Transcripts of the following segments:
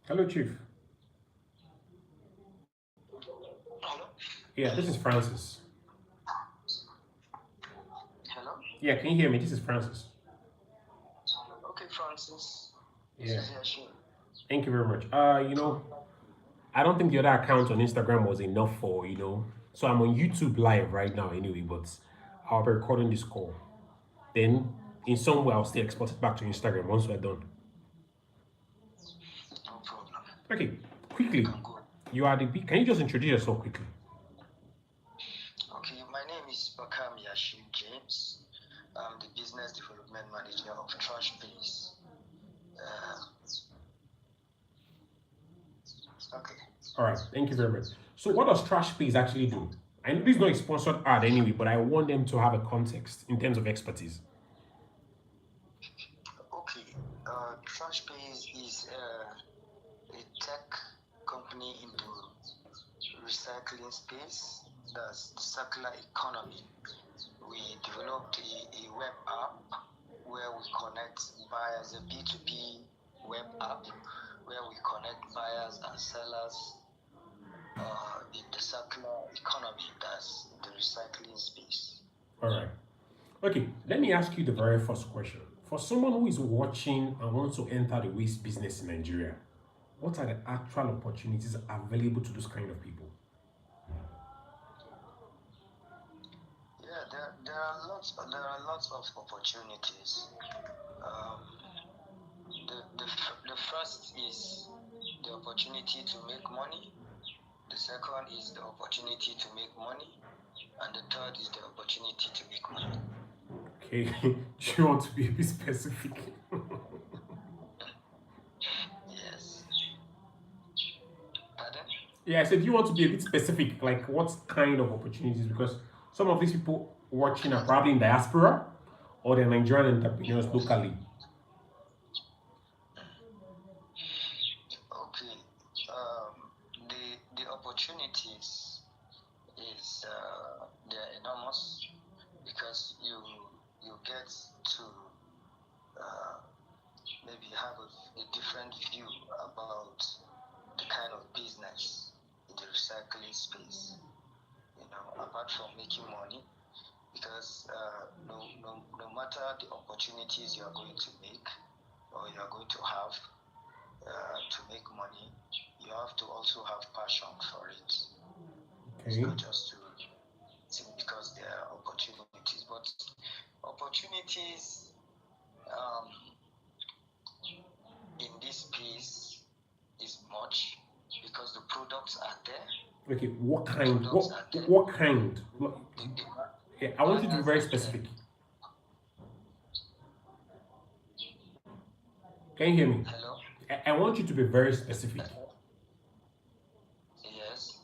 Hello, Chief. Hello? Yeah, this is Francis. Hello? Yeah, can you hear me? This is Francis. Okay, Francis. This Yeah, is Yashin. thank you very much. I don't think the other account on Instagram was enough for, so I'm on YouTube live right now anyway, but I'll be recording this call. Then, in some way, I'll still export it back to Instagram once we're done. No problem. Okay, You quickly. can go. Can you just introduce yourself quickly? Okay, my name is Bakam Yashin James. I'm the Business Development Manager of Trash Base. Okay. All right, thank you very much. So, what does Trash Pays actually do? I know this is not a sponsored ad anyway, but I want them to have a context in terms of expertise. Okay. Trash Base is a tech company in the recycling space. That's the circular economy. We developed a web app where we connect buyers, a B2B web app where we connect buyers and sellers in the circular economy, that's the recycling space. All right. Okay, let me ask you the very first question. For someone who is watching and wants to enter the waste business in Nigeria, what are the actual opportunities available to those kind of people? Yeah, there are lots of opportunities. Um, the first is the opportunity to make money. The second is the opportunity to make money. And the third is the opportunity to make money. Okay, do you want to be a bit specific? Yes. Pardon? Yeah, I said, do you want to be a bit specific? Like, what kind of opportunities? Because some of these people watching are probably in diaspora or they're Nigerian entrepreneurs locally. Okay. The opportunities is they're enormous because you get to uh, maybe have a different view about the kind of business in the recycling space. Apart from making money, because no matter the opportunities you are going to make or you are going to have to make money, you have to also have passion for it. It's Okay. not just to because there are opportunities, but opportunities um, in this space is much because the products are there. Okay, what The kind? products are there. What kind? The Yeah, I want you to be buyers very are there. specific. Can you hear me? Hello. I want you to be very specific. Yes.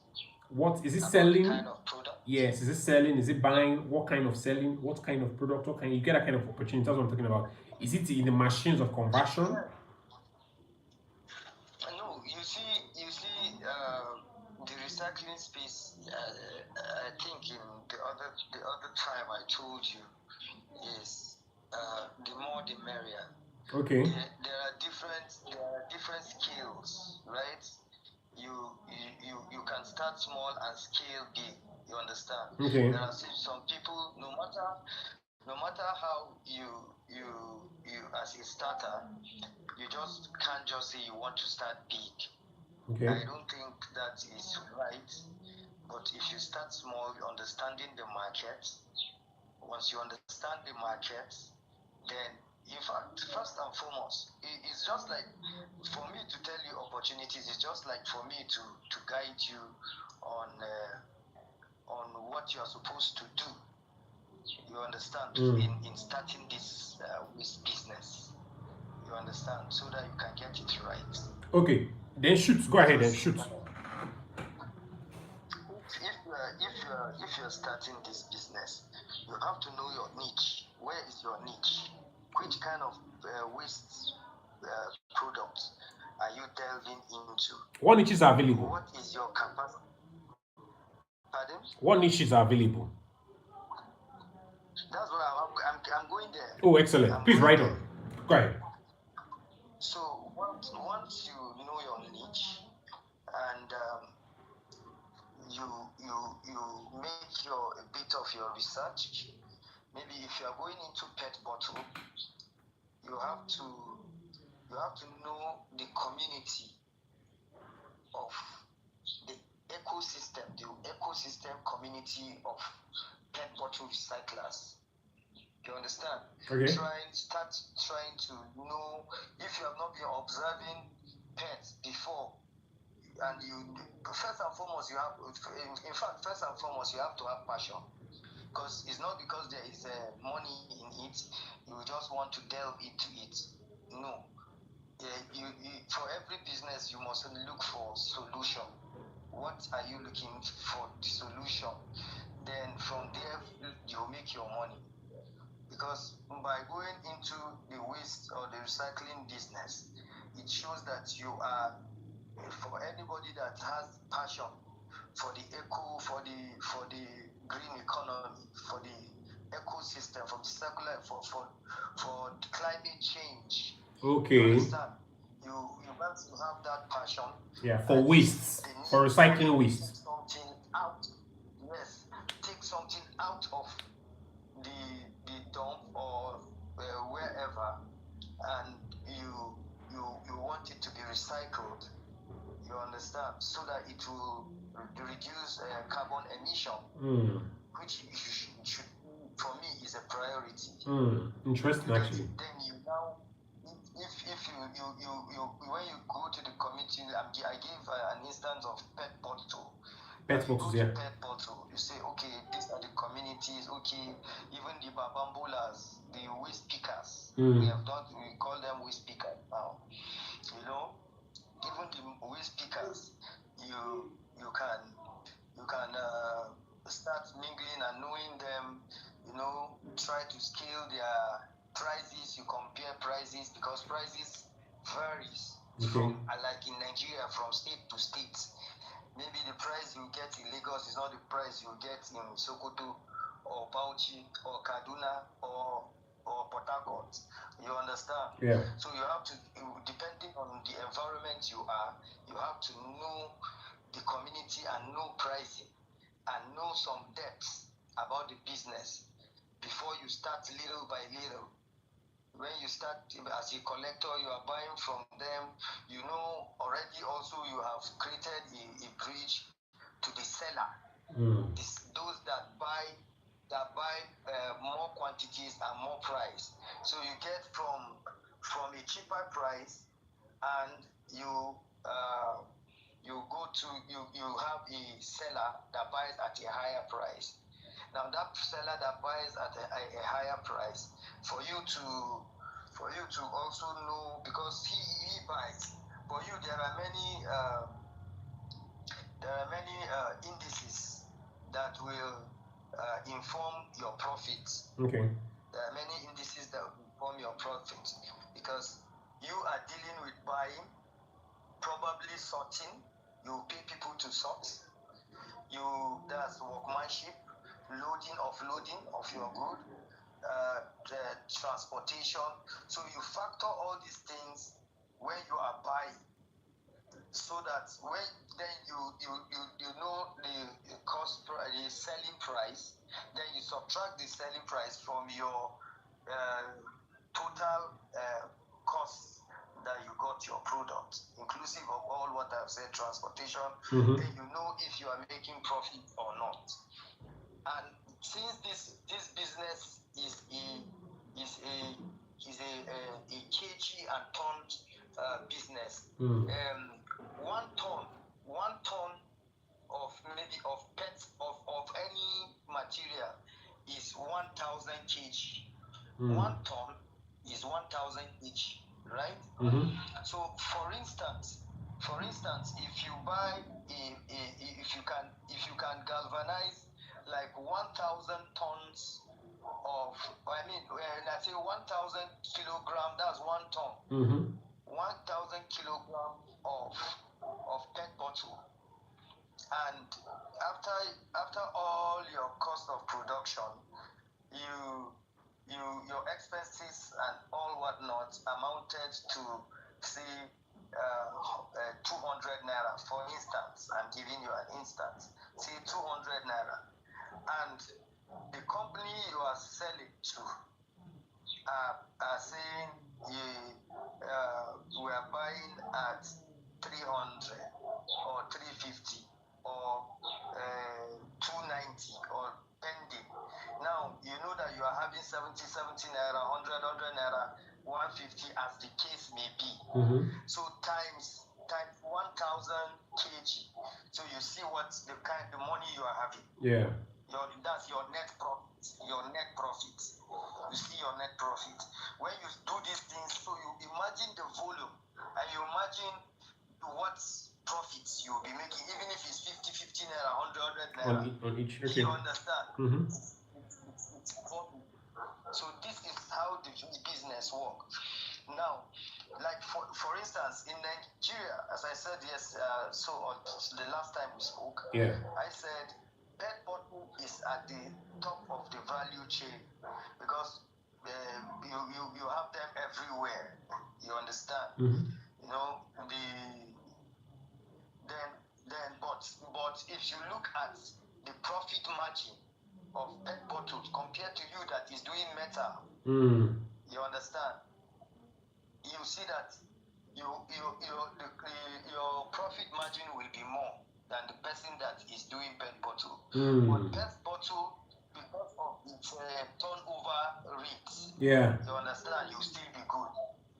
What is it About the selling? kind of product. Yes, is it selling? Is it buying? What kind of selling? What kind of product? What kind you get that kind of opportunity? That's what I'm talking about. Is it in the machines of conversion? Yeah. No, the recycling space. I think in the other time I told you is the more the merrier. Okay. There are different skills, right? You can start small and scale big. You understand? Okay. There are some people, no matter how you as a starter, you just can't just say you want to start big. Okay. I don't think that is right. But if you start small, understanding the market, once you understand the market, then in fact, first and foremost, it's just like for me to tell you opportunities. It's just like for me to guide you on what you are supposed to do. You understand in starting this business. You understand so that you can get it right. Okay. Then shoot. Go ahead and Because shoot. if you're starting this business, you have to know your niche. Where is your niche? Which kind of waste products are you delving into? What niches are available? What is your capacity? Pardon? What niches are available? That's what I'm going there. Oh, excellent. I'm Please going write on. there. Go ahead. So once you know your of your research. Maybe if you are going into pet bottle, you have to know the community of the ecosystem community of pet bottle recyclers. You understand? Okay. Start trying to know if you have not been observing pets before, and first and foremost you have to have passion, because it's not because there is money in it you just want to delve into it. No. For every business you must look for solution. What are you looking for? The solution. Then from there you make your money. Because by going into the waste or the recycling business, it shows that you are, for anybody that has passion for the for the green economy, for the ecosystem, for the circular, for climate change. Okay. You understand? You want to have that passion. Yeah, for wastes, for recycling waste. Take something out. Yes, take something out of the dump or wherever, and you want it to be recycled. You understand? So that it will reduce carbon emission, which should for me is a priority. Interesting, actually. Then you now, if you when you go to the community, I gave an instance of pet bottle. Pet bottles, yeah. Pet bottle. You say, okay, these are the communities. Okay, even the babambolas, the waste pickers. We call them waste pickers now. You know, even the waste pickers, you can start mingling and knowing them. You know, try to scale their prices. You compare prices, because prices varies from, like in Nigeria, from state to state. Maybe the price you get in Lagos is not the price you get in Sokoto or Bauchi or Kaduna or Port Harcourt. You understand? Yeah. So you have to, depending on the environment you are, you have to know the community and know pricing and know some depths about the business before you start little by little. When you start as a collector, you are buying from them, you know already also you have created a bridge to the seller. Those that buy more quantities and more price. So you get from a cheaper price, and you have a seller that buys at a higher price. Now that seller that buys at a higher price, for you to also know, because he buys. For you, there are many indices that will inform your profits. Okay. There are many indices that will inform your profits, because you are dealing with buying, probably sorting. You pay people to sort. That's workmanship, loading, offloading of your good, the transportation. So you factor all these things when you are buying, so that when then you know the cost price, the selling price, then you subtract the selling price from your total cost that you got your product, inclusive of all what I've said, transportation. Then you know if you are making profit or not. And since this business is a kg and ton business, 1 ton of maybe of pets of any material is 1,000 kg. 1 ton is 1,000 each, right? So for instance, if you buy if you can galvanize like 1,000 tons of, when I say 1,000 kilogram, that's 1 ton. 1,000 kilogram of pet bottle, and after all your cost of production, your expenses and all whatnot amounted to, say, 200 naira, for instance. I'm giving you an instance. Say 200 naira, and the company you are selling to are saying we are buying at 300 or 350 or 290 or pending. Now, you know that you are having 70 naira, 100 naira, 150 as the case may be. So times 1,000 kg. So you see what's the money you are having. Yeah. That's your net profit. Your net profit. You see your net profit. When you do these things, so you imagine the volume and you imagine what profits you'll be making, even if it's 50 naira, 100 naira. On each. Okay. You understand? It's volume. So this is how the business works. Now, like for instance, in Nigeria, as I said so on the last time we spoke, I said pet bottle is at the top of the value chain because you have them everywhere. You understand? You know but if you look at the profit margin of pet bottles compared to you that is doing metal, you understand? You see that your profit margin will be more than the person that is doing pet bottle. But pet bottle, because of its turnover rate, you understand, you will still be good.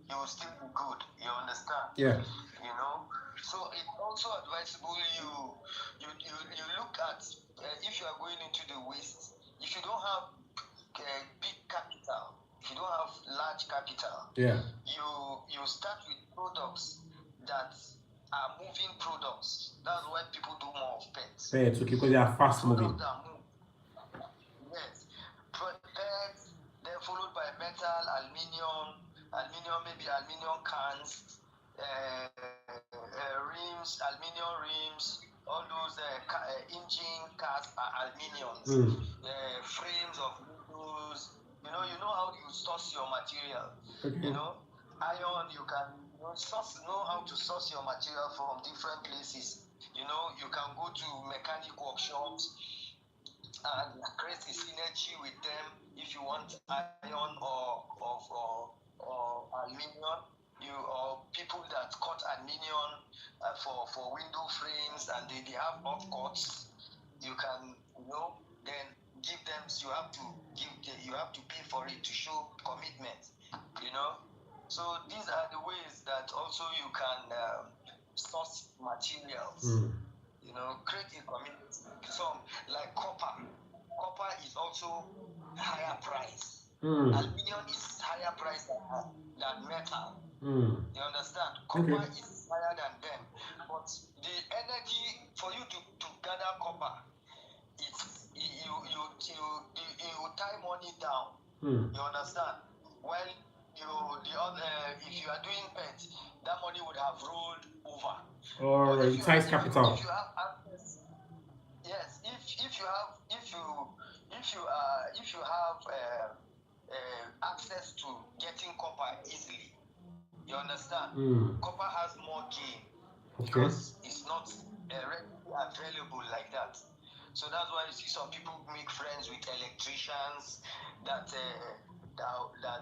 You will still be good. You understand? Yeah. You know. So it's also advisable you look at if you are going into the waste. If you don't have big capital, if you don't have large capital, you start with products that are moving products. That's why people do more of pets. Pets, okay, because they are fast moving. Yes. Pets, then followed by metal, aluminium, maybe aluminium cans, rims, aluminium rims, all those engine cars are aluminiums, frames of windows. You know how you source your material. Okay. You know, iron, you can know how to source your material from different places. You know, you can go to mechanic workshops and create a synergy with them if you want iron or aluminium. Or people that cut aluminium for window frames and they have off cuts. You can then give them. You have to pay for it to show commitment. So these are the ways that also you can source materials. Create a community. Some like copper. Copper is also higher price. Aluminium is higher price than metal. You understand? Copper is higher than them. But the energy for you to gather copper, you tie money down. You understand? When if you are doing pet, that money would have rolled over. Or it ties capital. If you have access, yes. If you have access to getting copper easily, you understand? Copper has more gain because it's not readily available like that. So that's why you see some people make friends with electricians that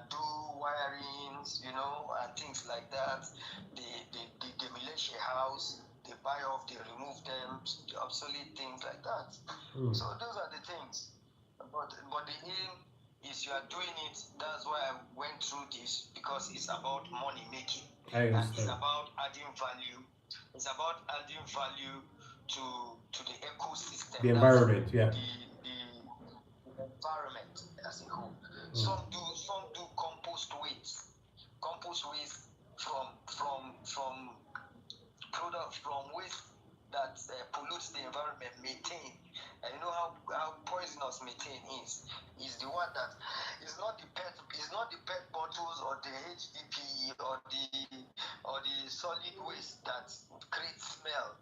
do wirings, and things like that. They demolish a house, they buy off, they remove them, the obsolete things like that. So those are the things. But the aim is you are doing it. That's why I went through this, because it's about money making. And it's about adding value. It's about adding value to the ecosystem. The environment, the environment as a whole. Some do compost waste. Compost waste from products from waste that pollutes the environment, methane. And you know how poisonous methane is. Is the one that is not the pet bottles or the HDP or the solid waste that creates smell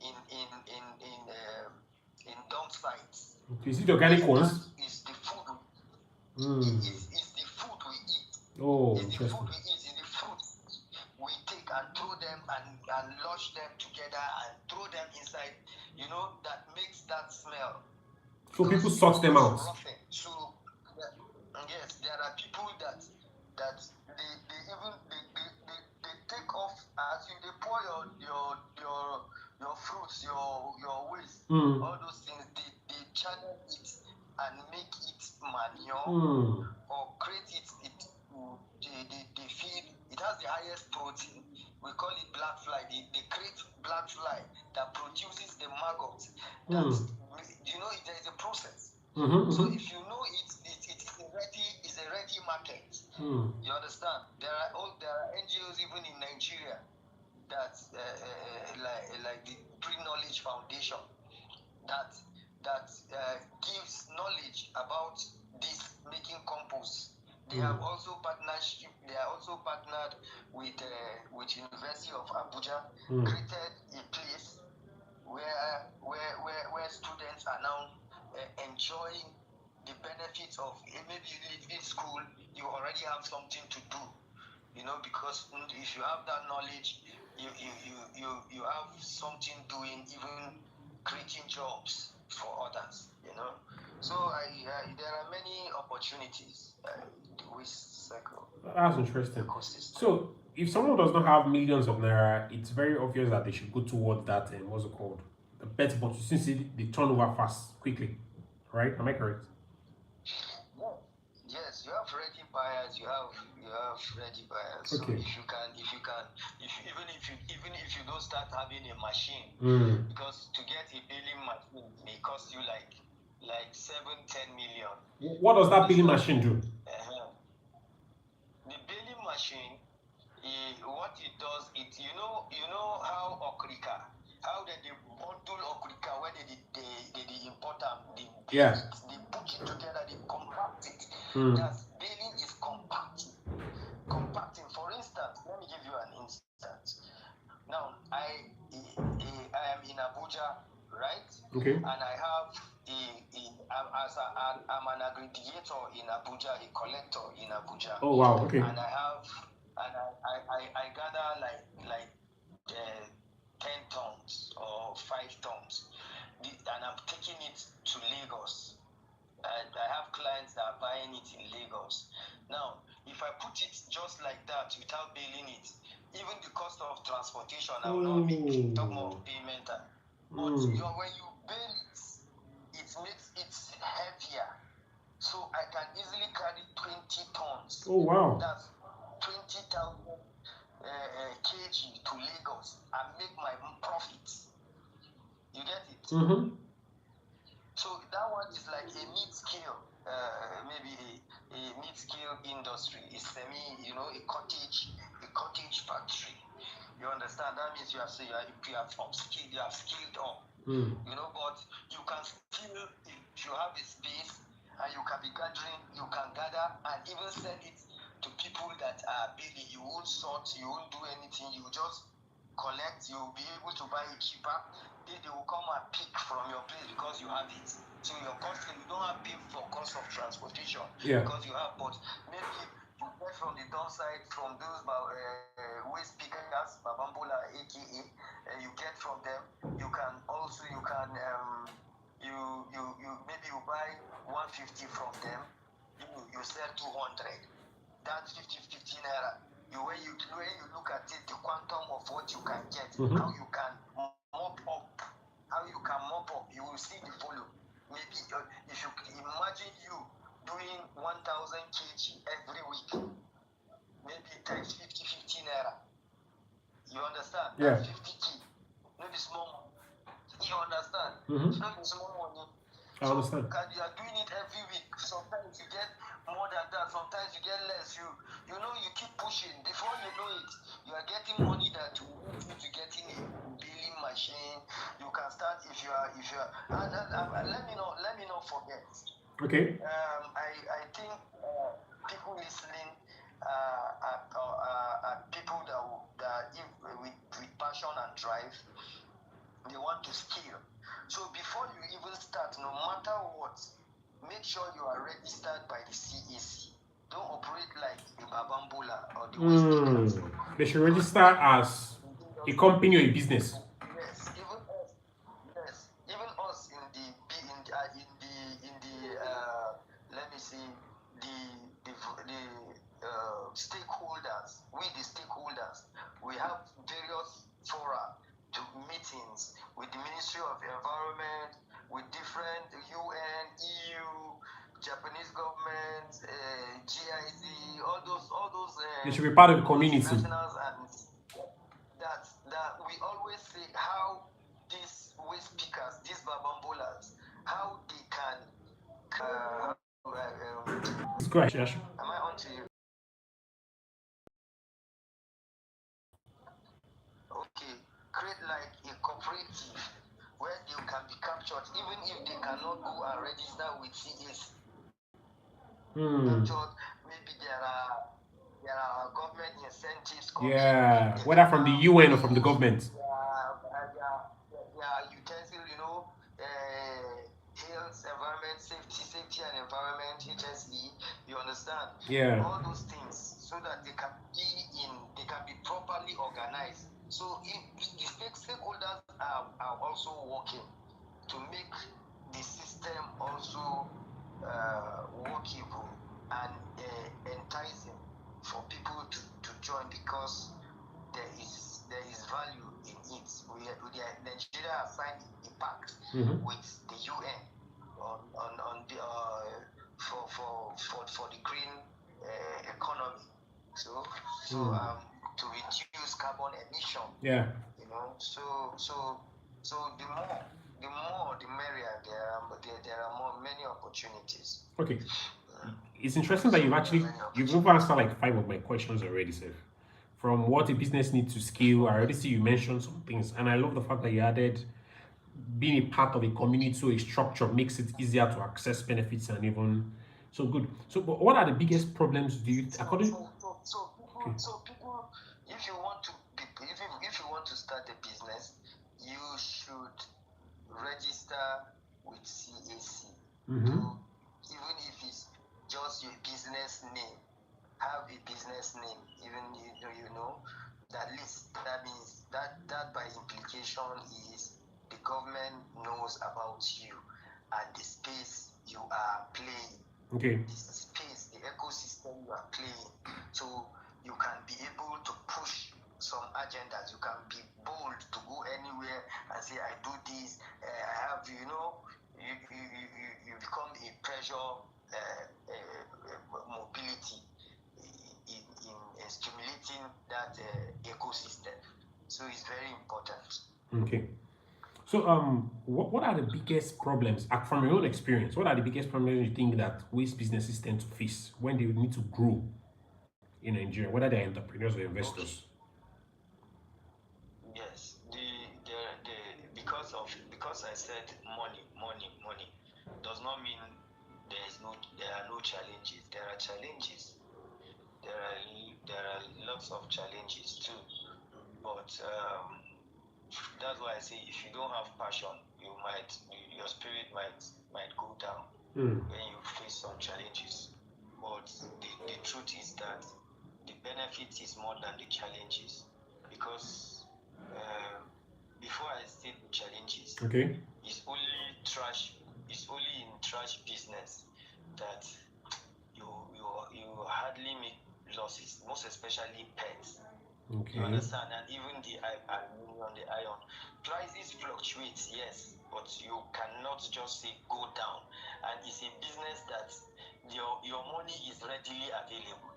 in dump sites. Is it organic ones? Is the food. Is the food we eat. Oh, it's the interesting. food we eat, is the fruit we take and throw them and lush them together and throw them inside, that makes that smell. So people because sort them out. roughing. So yes, there are people that they even they take off as you they pour your fruits, your waste, Mm. all those things, they channel it and make it manure Mm. or create it they feed it has the highest protein. We call it black fly. They create black fly that produces the maggot that you know there is a process. Mm-hmm, So mm-hmm. if you know it is a ready market. Mm. You understand? There are NGOs even in Nigeria that like the Pre-Knowledge Foundation that gives knowledge about this making compost. They have also partnership. They are also partnered with University of Abuja, created a place where students are now enjoying the benefits of maybe you live in school, you already have something to do, you know, because if you have that knowledge, you have something doing, even creating jobs for others, you know. So there are many opportunities with circle That's interesting. ecosystem. So if someone does not have millions of naira, it's very obvious that they should go towards that and what's it called? The bet, but you see they turn over fast, quickly. Right? Am I correct? Yeah. Yes, you have ready buyers. You have ready buyers. So Okay. even if you don't start having a machine, because to get a baling machine may cost you like 7-10 million. What does that billing machine do? The baling machine, what it does, you know how okrika, how they bundle okrika when they import them, Yeah. they put it together, they compact it. That's baling is compacting. For instance, let me give you an instance. Now I am in Abuja, right? Okay. And I have I'm an aggregator in Abuja, a collector in Abuja. Oh wow, okay. And I gather like 10 tons or 5 tons, and I'm taking it to Lagos. I have clients that are buying it in Lagos. Now, if I put it just like that without bailing it, even the cost of transportation, I will not be talk more of payment. But when you bail it, it makes it heavier. So I can easily carry 20 tons. Oh wow. That's 20,000 kg to Lagos and make my profits. You get it? So that one is like a mid-scale, maybe a mid-scale industry, a a cottage factory. You understand? That means you have upskilled, you have skilled up. You know, but you can still, if you have a space and you can be gathering, you can gather and even send it to people that are building. You won't sort, you won't do anything, you just collect, you'll be able to buy it cheaper. Then they will come and pick from your place because you have it. So your cost, you don't have pay for cost of transportation because you have, but maybe you get from the downside from those waste pickers, Babambola, aka, you get from them. You can maybe you buy 150 from them, you sell 200. That's 50 naira. When you look at it, the quantum of what you can get, how you can mop up, you will see the follow. Maybe if you imagine you doing 1,000 kg every week, maybe times 50 naira. You understand? Yeah. That's 50k. Maybe small. You understand? It's not small money. I understand. You are doing it every week. Sometimes you get more than that. Sometimes you get less. You keep pushing. Before you know it, you are getting money that will help you to getting a billing machine. You can start if you are. And let me not forget. Okay. I think people listening are people that if with passion and drive, they want to scale. So before you even start, no matter what, make sure you are registered by the CAC. Don't operate like a Babambola or the waste pickers. They should register as a company or a business. Yes, even us in the stakeholders, we have various fora to meetings with the Ministry of Environment, with different UN, EU, Japanese government, GIZ, all those. They should be part of the community. Nationals, and that we always say how these waste pickers, these babambolas, how they can. Go ahead, Shash. Am I on to you? Okay, create like a cooperative where they can be captured, even if they cannot go and register with CAC. Captured, maybe there are government incentives coming. Yeah, whether from the UN or from the government. Utensil, health, environment, safety and environment, HSE, you understand? Yeah. All those things, so that they can be properly organized. So if the stakeholders are also working to make the system also workable and enticing for people to join, because there is value in it. Nigeria has signed a pact with the UN on the for the green economy. So to reduce carbon emission. Yeah. So the more the merrier. There are many opportunities. Okay. It's interesting that you've even answered like 5 of my questions already, sir. From what a business needs to scale, I already see you mentioned some things, and I love the fact that you added being a part of a community, so a structure makes it easier to access benefits and even so good. So, but what are the biggest problems do you according? So people, if you want to start a business, you should register with CAC. Even if it's just your business name, have a business name. Even that list. That means that by implication is the government knows about you and the space you are playing. Okay. The space, the ecosystem you are playing. So you can be able to push some agendas. You can be bold to go anywhere and say, I do this. I have, you become a pressure mobility in stimulating that ecosystem. So it's very important. Okay. So, what are the biggest problems, from your own experience, what are the biggest problems you think that waste businesses tend to face when they need to grow in Nigeria, whether they're entrepreneurs or investors? Yes, because I said money does not mean there are no challenges. There are challenges. There are lots of challenges too. But that's why I say if you don't have passion, your spirit might go down when you face some challenges. But the truth is that the benefit is more than the challenges, because before I state the challenges, okay, it's only in trash business that you hardly make losses, most especially pets. okay, you understand? And even the iron prices fluctuate, yes, but you cannot just say go down. And it's a business that your money is readily available.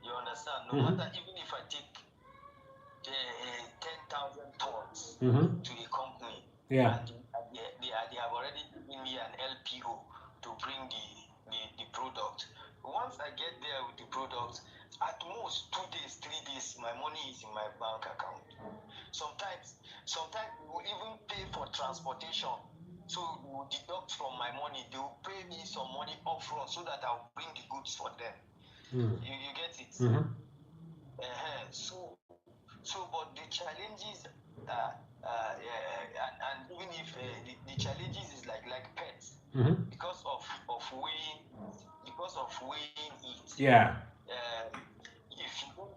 You understand? No matter, even if I take 10,000 tons to the company, yeah, and they have already given me an LPO to bring the product. Once I get there with the product, at most 2 days, 3 days, my money is in my bank account. Sometimes we will even pay for transportation. So they will deduct from my money. They will pay me some money upfront so that I'll bring the goods for them. You get it? But the challenges and even if the challenges is like pets, because of weighing it. Yeah.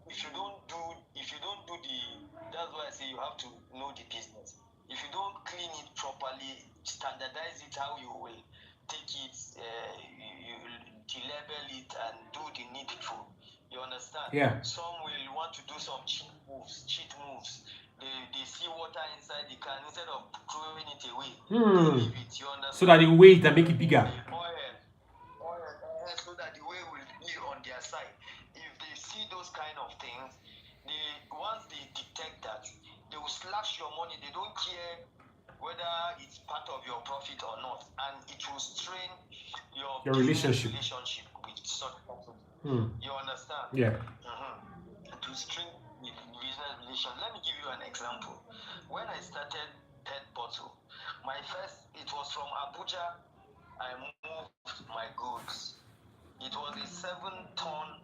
If you don't do the, that's why I say you have to know the business. If you don't clean it properly, standardize it how you will take it, you label it and do the needful. You understand? Yeah. Some will want to do some cheat moves. They see water inside the can, instead of throwing it away, they leave it. You understand? So that they wait and make it bigger. So that the way will be on their side. If they see those kind of things, once they detect that, they will slash your money. They don't care whether it's part of your profit or not, and it will strain your relationship with such person. You understand? Yeah. To strain the business relation. Let me give you an example. When I started Pet Bottle, it was from Abuja. I moved my goods. It was a 7-ton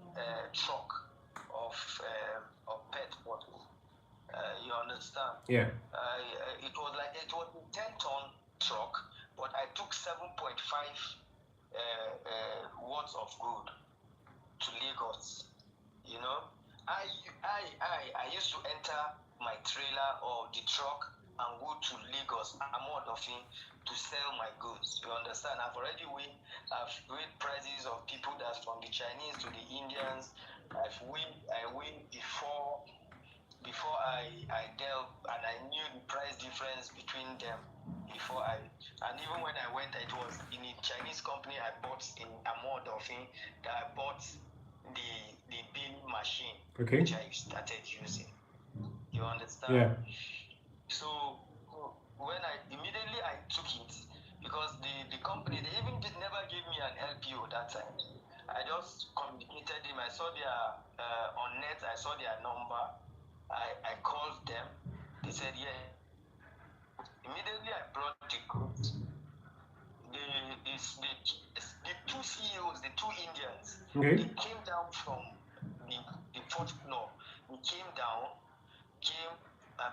truck of Pet Bottle. You understand? Yeah. It was a 10-ton truck, but I took 7.5 worth of good to Lagos. You know, I used to enter my trailer or the truck and go to Lagos, Amodofin, to sell my goods. You understand? I've weighed prices of people that's from the Chinese to the Indians. I weighed before I dealt, and I knew the price difference between them and even when I went, it was in a Chinese company I bought in Amodofin that I bought the billing machine, okay, which I started using. You understand? Yeah. So when I took it, because the company, they even never gave me an LPO that time. I just communicated them. I saw their on net. I saw their number. I called them. They said yeah. Immediately I brought the goods. The two CEOs, the two Indians, Okay. they came down from the fourth floor. They came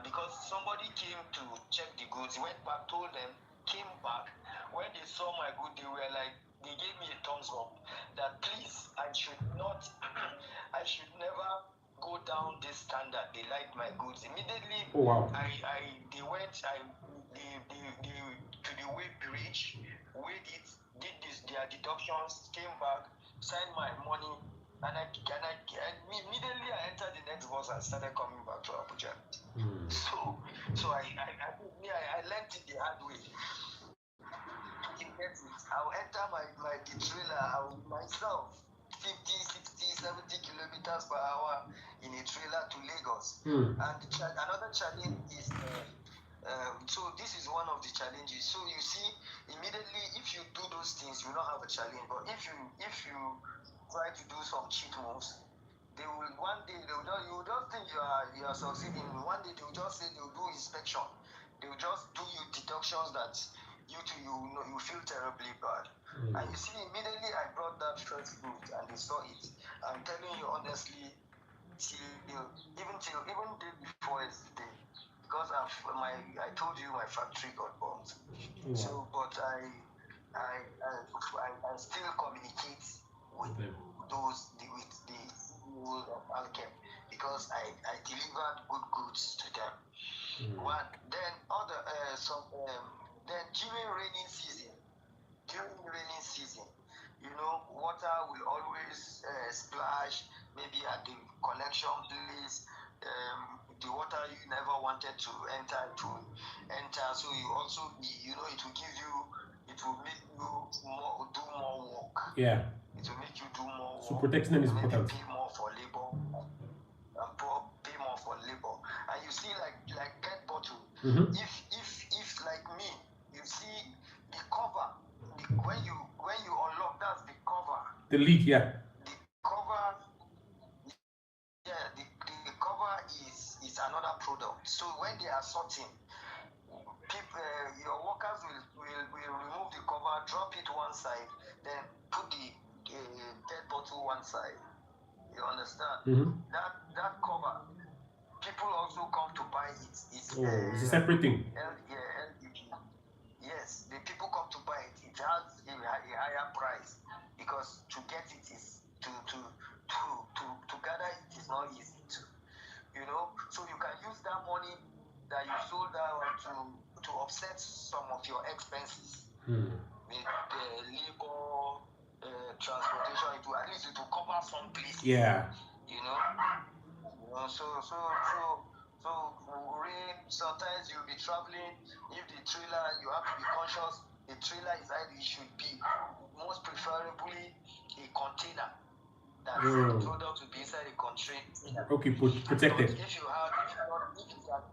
because somebody came to check the goods, went back, told them, came back. When they saw my good, they were like, they gave me a thumbs up that please, I should never go down this standard. They liked my goods. Immediately, Oh, wow. they went, to the weight bridge, weighed it, did their deductions, came back, signed my money, and immediately I entered the next bus and started coming back to Abuja. So I learned it the hard way. You get it? I'll enter the trailer, myself, 50, 60, 70 kilometers per hour in a trailer to Lagos. And another challenge is, so this is one of the challenges. So you see, immediately, if you do those things, you don't have a challenge. But if you try to do some cheat moves, you will just think you are succeeding. One day they will just say they will do inspection. They will just do you deductions that you feel terribly bad. And you see, immediately I brought that first good and they saw it. I'm telling you honestly, even day before yesterday, because I told you my factory got bombed. Wow. So, but I still communicate with the CEOs of Alchem, because I delivered good goods to them. Then during rainy season, water will always splash, maybe at the collection place. The water you never wanted to enter, so you also it will make you do more work. Yeah. It will make you do more work. So protecting them is maybe important. pay more for labor. And you see, like Pet Bottle, if like me, you see the cover, when you unlock, that's the cover. The lid, yeah. The cover, the cover is another product. So when they are sorting, your workers will remove the cover, drop it one side, then put the Pet Bottle one side. You understand? That cover, people also come to buy it. It's a separate thing. LDP. Yes, the people come to buy it. It has a higher price, because to get it is to gather it is not easy. So you can use that money that you sold out to offset some of your expenses with labor, transportation. It will at least some places. Yeah. You know, so rain. Sometimes you'll be traveling. If the trailer, you have to be conscious. The trailer is how it should be. Most preferably a container. That the product will be inside a container. Okay, But protected. if you have,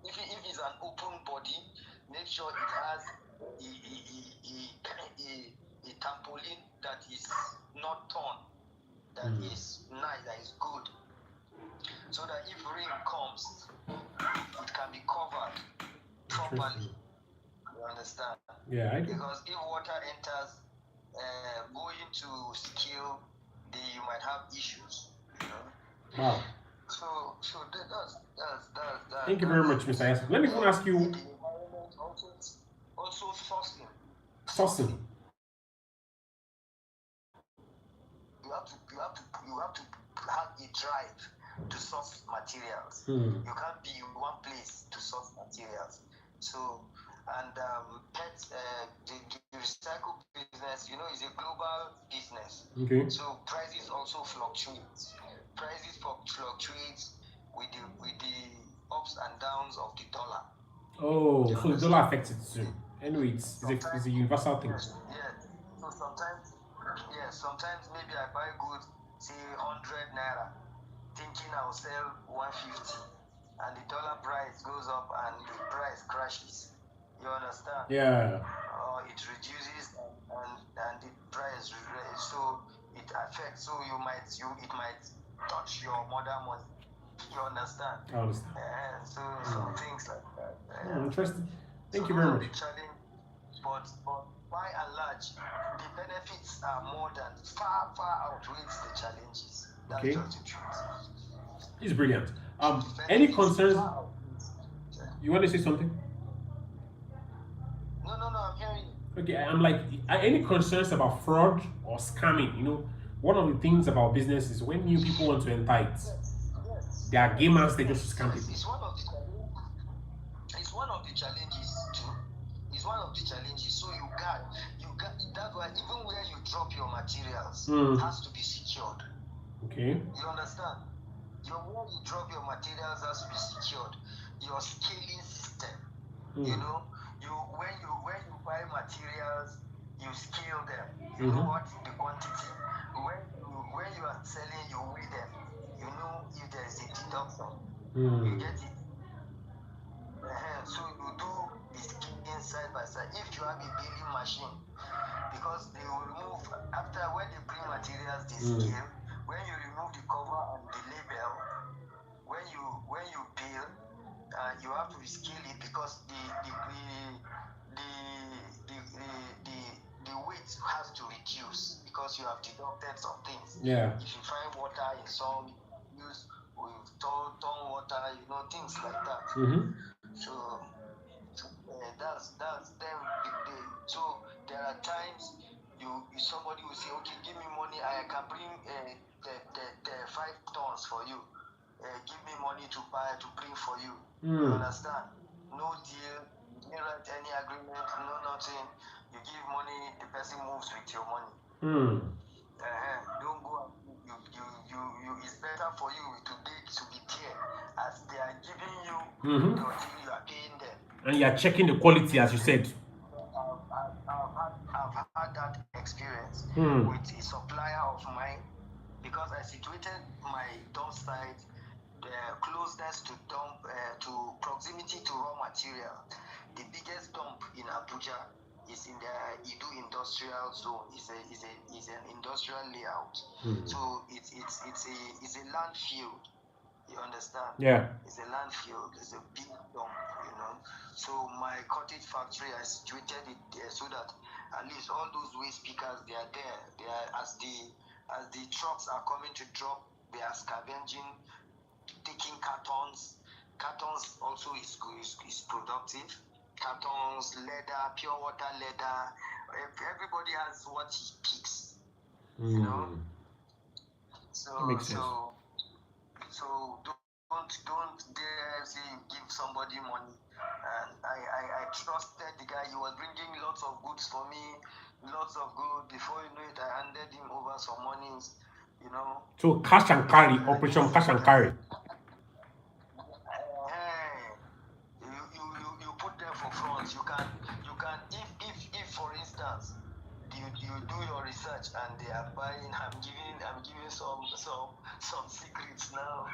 if it's an open body, make sure it has a trampoline that is not torn, that is nice, that is good, so that if rain comes, it can be covered properly. You understand? Yeah, I do. Because if water enters, going to skill, you might have issues. You know. Wow. So that's Thank you very much, Mr. Yasser. Let me even ask you. The environment also sourcing. Sourcing. You have to have a drive to source materials. Hmm. You can't be in one place to source materials. So, and the recycle business, is a global business. Okay. So prices also fluctuate. Prices fluctuate with the ups and downs of the dollar. Oh, so the dollar affects it too. Anyway, it's a universal thing. Yes. So sometimes maybe I buy goods, say 100 naira, thinking I'll sell 150, and the dollar price goes up and the price crashes. You understand? Yeah. It reduces and the price, so it affects. So it might touch your mother money. You understand? I understand. So some things like that. Interesting. Thank So you very those are much. the challenge, but by and large, the benefits are far outweighs the challenges. That's Okay. just the truth. It's brilliant. The Any benefits concerns? far outweighs. You want to say something? No, I'm hearing you. Okay, I'm like, any concerns about fraud or scamming? One of the things about business is when new people want to enter it, Yes. they are gamers, they just scam people. It's one of the challenges too. It's one of the challenges. So you got that's why even where you drop your materials has to be secured. Okay. You understand? Where you drop your materials has to be secured. Your scaling system. When you buy materials, you scale them. You know what the quantity. When you are selling, you weigh them. You know if there is a deduction. You get it. So you do the scaling side by side. If you have a baling machine, because they will remove after when they bring materials, they scale. When you remove the cover and the label, when you bale, you have to scale it because the weight has to reduce because you have deducted some things. Yeah. If you find water in some, use with torn water, things like that. So that's them. So there are times somebody will say, okay, give me money, I can bring the 5 tons for you. Give me money to bring for you. You understand? No deal, you didn't write any agreement, no nothing. You give money, the person moves with your money. Don't go. It's better for you to be there as they are giving you your thing, you are paying them. And you are checking the quality, as you said. I've had that experience with a supplier of mine because I situated my dump site closeness to proximity to raw material. The biggest dump in Abuja is in the Idu industrial zone. Is an industrial layout. So it's a landfill. You understand? Yeah. It's a landfill. It's a big dump. So my cottage factory, I situated it there so that at least all those waste pickers, they are there. They are as the trucks are coming to drop, they are scavenging, taking cartons. Cartons also is productive. Cartons, leather, pure water leather. Everybody has what he picks. So that makes sense. So don't dare say you give somebody money. And I trusted the guy. He was bringing lots of goods for me, lots of good. Before you know it, I handed him over some monies. you know. So cash and carry, operation cash and carry. You put them for front. You can if for instance you do your research and they are buying. I'm giving some secrets now.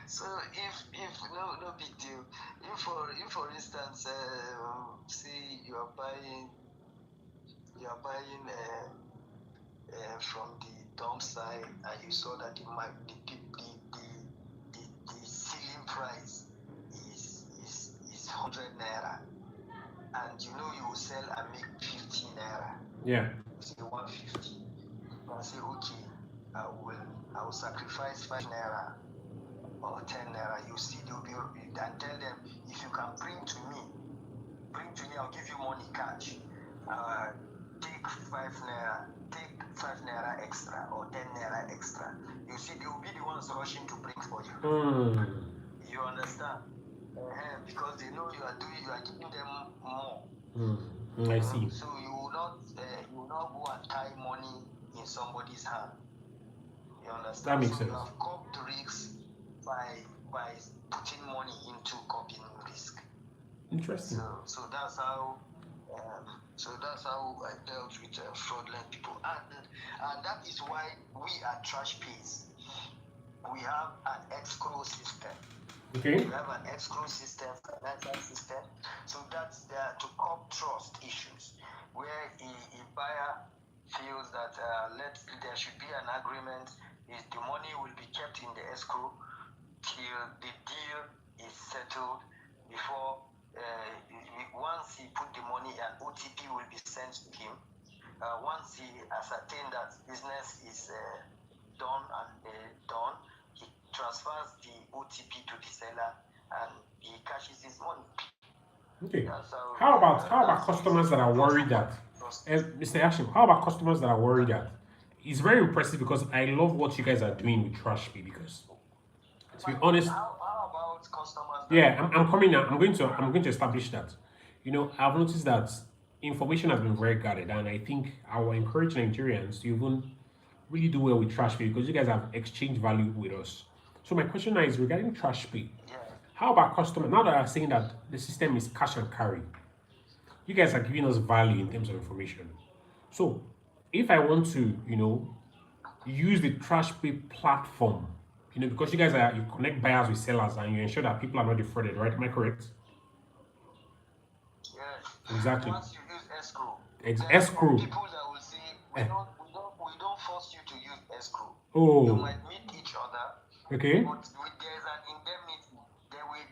So if no big deal. If for instance say you are buying from the dump side and you saw that the ceiling price is 100 naira, and you know you will sell and make 50 naira. Yeah. Say 150. You can say, okay, I will sacrifice 5 naira or 10 naira. You see, they'll be and tell them, if you can bring to me, I'll give you money cash. Take 5 naira extra or 10 naira extra. You see, they will be the ones rushing to bring for you. You understand? Because they know you are giving them more. I see. So you will not go and tie money in somebody's hand. You understand? That makes so sense. You have coped risks by putting money into coping risk. Interesting. So that's how. That's how I dealt with fraudulent people, and that is why we at TrashPays, we have an escrow system. Okay. We have an escrow system, financial system, so that's there to curb trust issues, where a buyer feels that there should be an agreement, is the money will be kept in the escrow till the deal is settled. Before once he put the money, an OTP will be sent to him. Once he ascertained that business is done, he transfers the OTP to the seller and he cashes his money. Okay. How about customers that are worried that, Mr. Yashim, how about customers that are worried that? It's very impressive because I love what you guys are doing with TrashPay, because to be honest, how about customers? Yeah, I'm coming now. I'm going to establish that. I've noticed that information has been very guarded, and I think I will encourage Nigerians to even really do well with TrashPay, because you guys have exchanged value with us. So my question now is regarding TrashPay. Yeah. How about customers? Now that I'm saying that the system is cash and carry, you guys are giving us value in terms of information. So if I want to, use the TrashPay platform, because you guys you connect buyers with sellers and you ensure that people are not defrauded, right? Am I correct? Yeah. Exactly. Once you use escrow, Escrow. people that will say we don't force you to use escrow. Oh. You might meet each other. Okay. But there's an indemnity.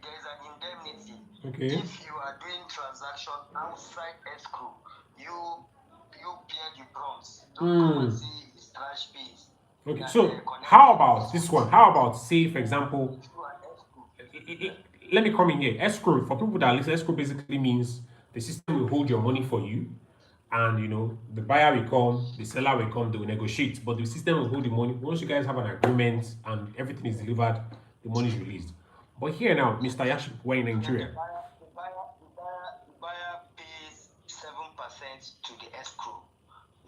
There's an indemnity. Okay. If you are doing transaction outside escrow, you bear the brunt. Don't come and say it's TrashPays. Okay. So how about this one? How about, say, for example, let me come in here. Escrow, for people that listen, escrow basically means the system will hold your money for you, and the buyer will come, the seller will come, they will negotiate, but the system will hold the money. Once you guys have an agreement and everything is delivered, the money is released. But here now, Mr. Yaship, we're in Nigeria. The buyer pays 7% to the escrow.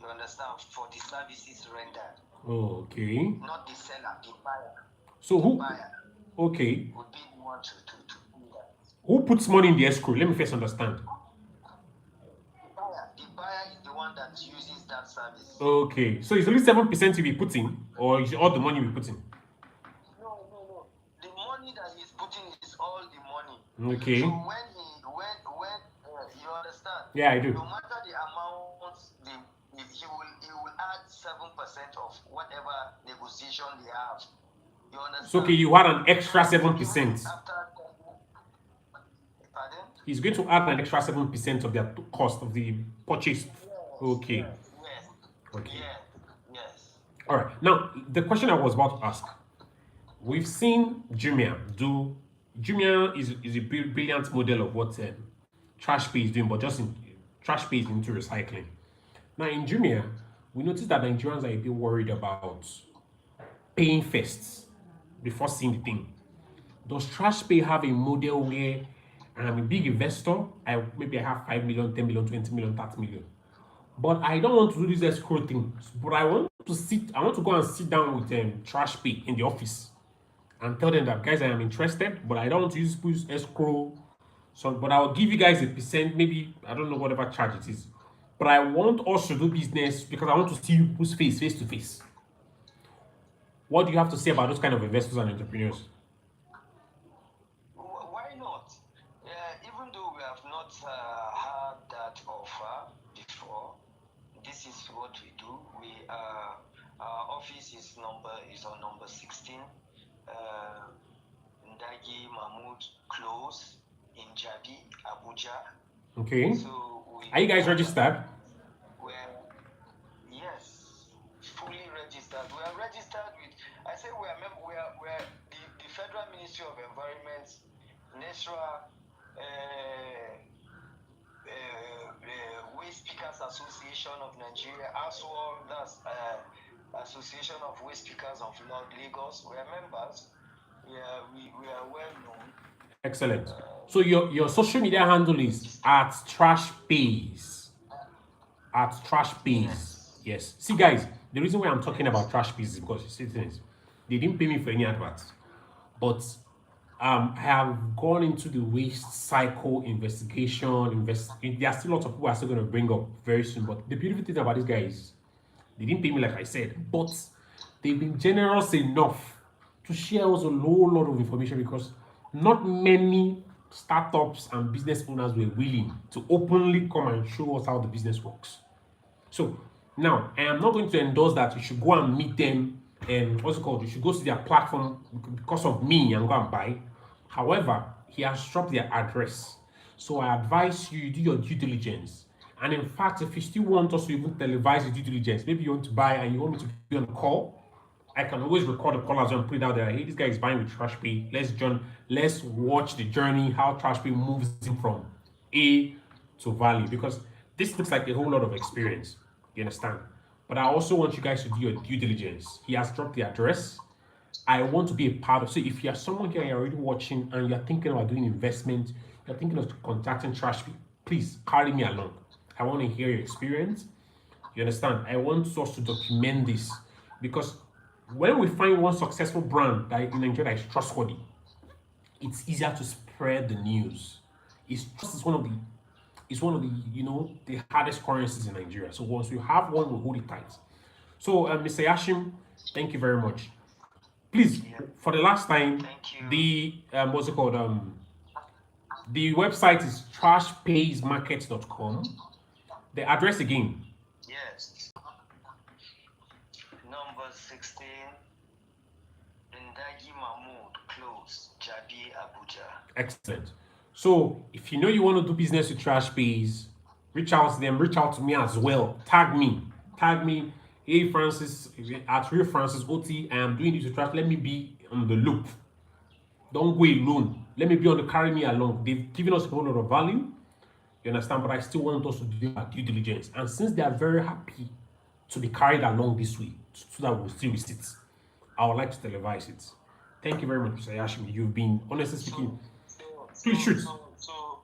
You understand? For the services rendered. Oh, okay. Not the seller, the buyer. So who? Buyer. Okay. Would be the one to do that. Who puts money in the escrow? Let me first understand. The buyer is the one that uses that service. Okay. So it's only 7% you be putting, or is all the money you be putting? No. The money that he's putting is all the money. Okay. So when you understand? Yeah, I do. No matter the amount, he will add 7% of whatever negotiation they have. You understand? So okay, you add an extra 7%. Pardon? He's going to add an extra 7% of their cost of the purchase. Yes, Okay. Yes. Okay. Yes. All right. Now, the question I was about to ask. We've seen Jumia do. Jumia is a brilliant model of what TrashPay is doing, but just TrashPay is into recycling. Now, in Jumia, we noticed that Nigerians are a bit worried about paying first before seeing the thing. Does TrashPay have a model where I'm a big investor, maybe I have 5 million, 10 million, 20 million, 30 million. But I don't want to do this escrow thing. But I want to go and sit down with Trash Pay in the office and tell them that guys, I am interested, but I don't want to use people's escrow. So, but I'll give you guys a percent, maybe I don't know whatever charge it is. But I want us to do business because I want to see you people's face to face. What do you have to say about those kind of investors and entrepreneurs? Why not? Even though we have not had that offer before, this is what we do. Our office is on number 16, Ndagi Mahmood Close in Jabi, Abuja. Okay. So Are you guys registered? We're yes, fully registered. We are registered with. I say we are the Federal Ministry of Environment, Natural Waste Pickers Association of Nigeria, ASWAL, that's Association of Waste Pickers of Lagos. We are members. We are well known. Excellent. So your social media handle is at Trash Pays. At Trash Pays. Yes. See, guys, the reason why I'm talking about Trash Pays is because you see things. They didn't pay me for any adverts, but I have gone into the waste cycle investigation. There are still lots of people are still going to bring up very soon. But the beautiful thing about these guys, they didn't pay me like I said, but they've been generous enough to share us a whole lot of information because not many startups and business owners were willing to openly come and show us how the business works. So now I am not going to endorse that you should go and meet them and what's it called? You should go to their platform because of me and go and buy. However, he has dropped their address. So I advise you do your due diligence. And in fact, if you still want us to even televise the due diligence, maybe you want to buy and you want me to be on the call, I can always record the call as well and put it out there. Hey, this guy is buying with TrashPay. Let's watch the journey, how TrashPay moves him from A to value. Because this looks like a whole lot of experience. You understand? But I also want you guys to do your due diligence. He has dropped the address. I want to be a part of. So if you are someone here, you're already watching and you're thinking about doing investment, you're thinking of contacting TrashPay, please carry me along. I want to hear your experience. You understand? I want us to document this because when we find one successful brand that in Nigeria that is trustworthy, it's easier to spread the news. Trust is one of the the hardest currencies in Nigeria. So once you have one, we hold it tight. So Mr. Yashim, thank you very much. Please, for the last time, the what's it called? The website is trashpaysmarket.com. The address again. Yes. Number 16, Ndagi Mahmood Close, Jabi, Abuja. Excellent. So if you know you want to do business with TrashPays, reach out to them, reach out to me as well. Tag me. Hey Francis, at Real Francis OT, I am doing this with Trash. Let me be on the loop. Don't go alone. Let me be on the carry me along. They've given us a whole lot of value. You understand? But I still want us to do our due diligence. And since they are very happy to be carried along this way, so that we'll still receive it, I would like to televise it. Thank you very much, Mr. Yashim. You've been honestly speaking. Please shoot. So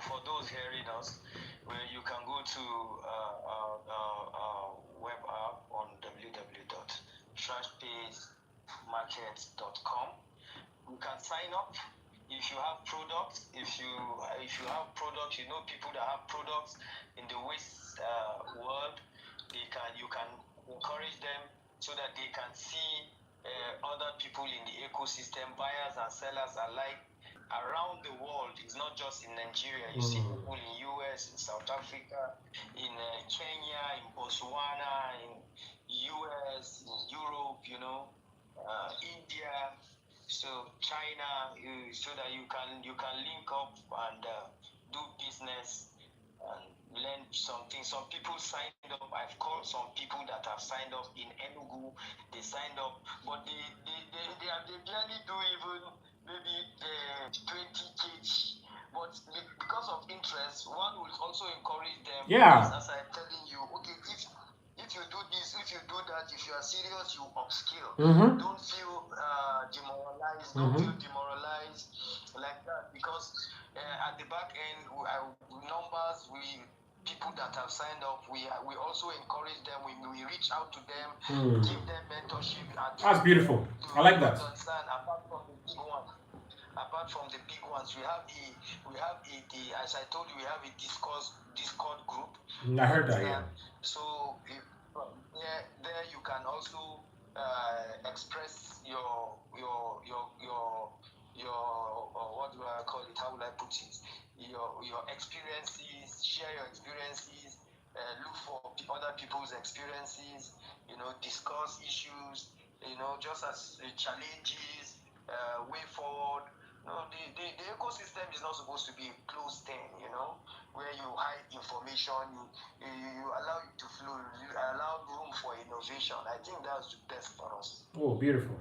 for those hearing us, where you can go to our web app on www.trashpaysmarket.com. You can sign up if you have products. If you have products, people that have products in the waste world, you can encourage them so that they can see other people in the ecosystem, buyers and sellers alike around the world. It's not just in Nigeria. You see people in US, in South Africa, in Kenya, in Botswana, in US, in Europe, India, so China, so that you can link up and do business and learn something. Some people signed up. I've called some people that have signed up in Enugu. They signed up, but they barely do even maybe 20 kg. But because of interest, one will also encourage them. Yeah. As I'm telling you, okay, if you do this, if you do that, that if you are serious, you upskill. Mm-hmm. Don't feel demoralized. Mm-hmm. Don't feel demoralized like that, because at the back end, numbers, people that have signed up, we also encourage them. We reach out to them, give them mentorship. That's beautiful. I like that. Understand, apart from the big ones, we have the as I told you, we have a Discord group. I heard that, yeah. So there you can also express your what do I call it? How will I put it? Your experiences, share your experiences, look for other people's experiences, discuss issues, just as challenges, way forward. No, the ecosystem is not supposed to be a closed thing, where you hide information, you allow it to flow, you allow room for innovation. I think that's the best for us. Oh, beautiful.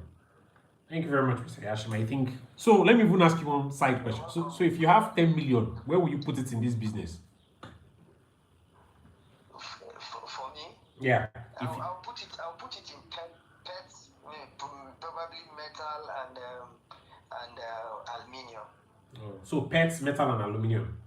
Thank you very much, Mr. Yashim. I think so. Let me even ask you one side question. So if you have 10 million, where will you put it in this business? For me, yeah, I'll put it in pets, probably metal and aluminium. So pets, metal, and aluminium.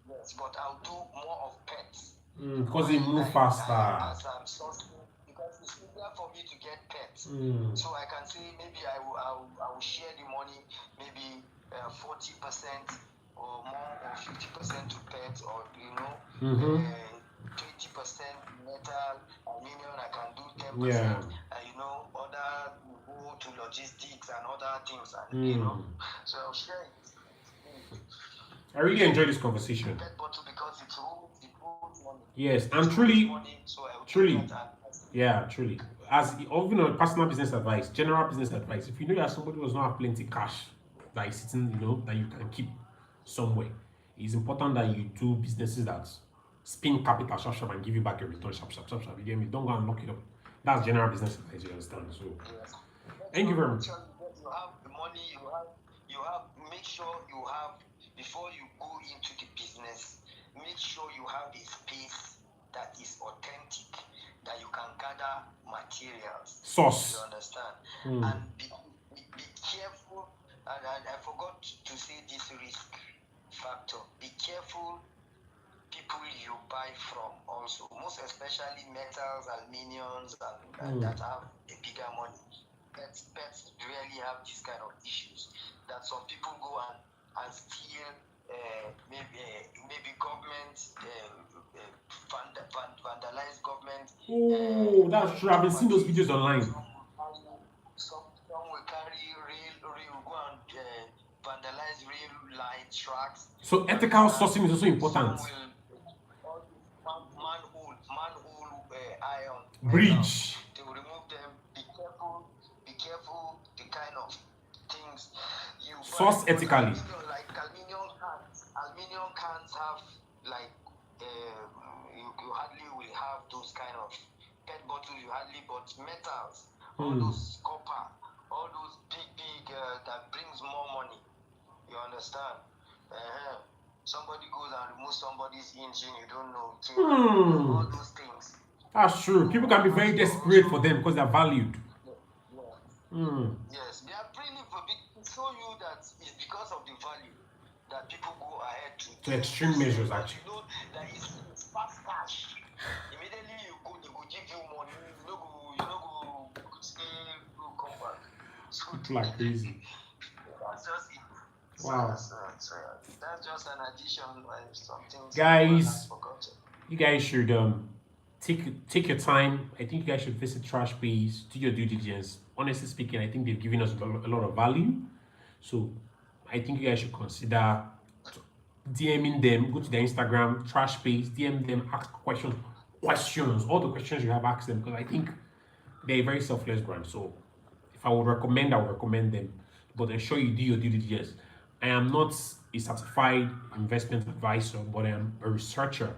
Yes, but I'll do more of pets. Because they move faster. As I'm sourcing, because it's easier for me to get pets. So I can say maybe I will share the money, maybe 40% or more, or 50% to pets, or 20% metal, aluminium. I can do 10%. Yeah. Other go to logistics and other things, and so I'll share it. I really enjoy this conversation. Pet bottle, because it holds money. Yes, and truly, truly. Yeah, truly. As even personal business advice, general business advice, if you know that somebody does not have plenty cash that is sitting, that you can keep somewhere, it's important that you do businesses that spin capital sharp and give you back a return sharp. You get me? Don't go and lock it up. That's general business advice, you understand? So, yes. Thank you very much. You have the money, you have, make sure you have, before you go into the business, make sure you have a space that is authentic, that you can gather materials. Source. You understand? And be careful, and I forgot to say this risk factor. Be careful people you buy from also, most especially metals, aluminiums, and that have a bigger money. Pets really have this kind of issues, that some people go and steal, maybe government, vandalize government. Oh, that's true. I've been seeing those videos online. Some will carry rail, go and vandalize rail line tracks. So ethical sourcing is also important. Manhole, iron. Bridge. They will remove them. Be careful the kind of things you source buy. ethically. Like aluminium cans have, like, you hardly will have those kind of pet bottles. You hardly, but metals, all those copper, all those big that brings more money. You understand? Somebody goes and removes somebody's engine, you don't know. All those things. That's true. People can be very desperate for them because they're valued. Yes, they are really to show you that it's because of the value that people go ahead to extreme measures, actually. You know that it's fast cash. Immediately you go, they will give you money. You know go stay, come back. So like crazy. That's just it. Wow. So that's just an addition, something. Guys, you guys should take your time. I think you guys should visit TrashBase, do your due diligence. Honestly speaking, I think they've given us a lot of value. So I think you guys should consider DMing them. Go to their Instagram, TrashBase, DM them, ask questions. All the questions you have, ask them, because I think they're a very selfless brand. So if I would recommend, I would recommend them. But ensure you do your due diligence. I am not a certified investment advisor, but I am a researcher.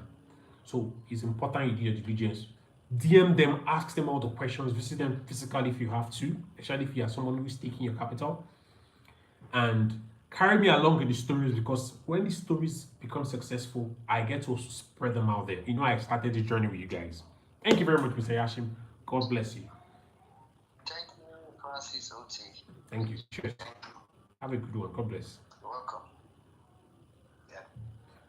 So it's important you do your due diligence. DM them, ask them all the questions, visit them physically if you have to, especially if you are someone who's taking your capital. And carry me along in the stories, because when these stories become successful, I get to also spread them out there. I started the journey with you guys. Thank you very much, Mr. Yashim. God bless you. Thank you, Francis Oti. Thank you. Cheers. Thank you. Have a good one. God bless. You're welcome. Yeah.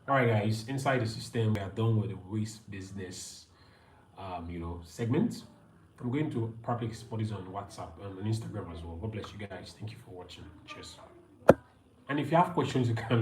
All right, guys. Inside the system, we are done with the waste business, segment. I'm going to probably export this on WhatsApp and on Instagram as well. God bless you guys. Thank you for watching. Cheers. And if you have questions, you can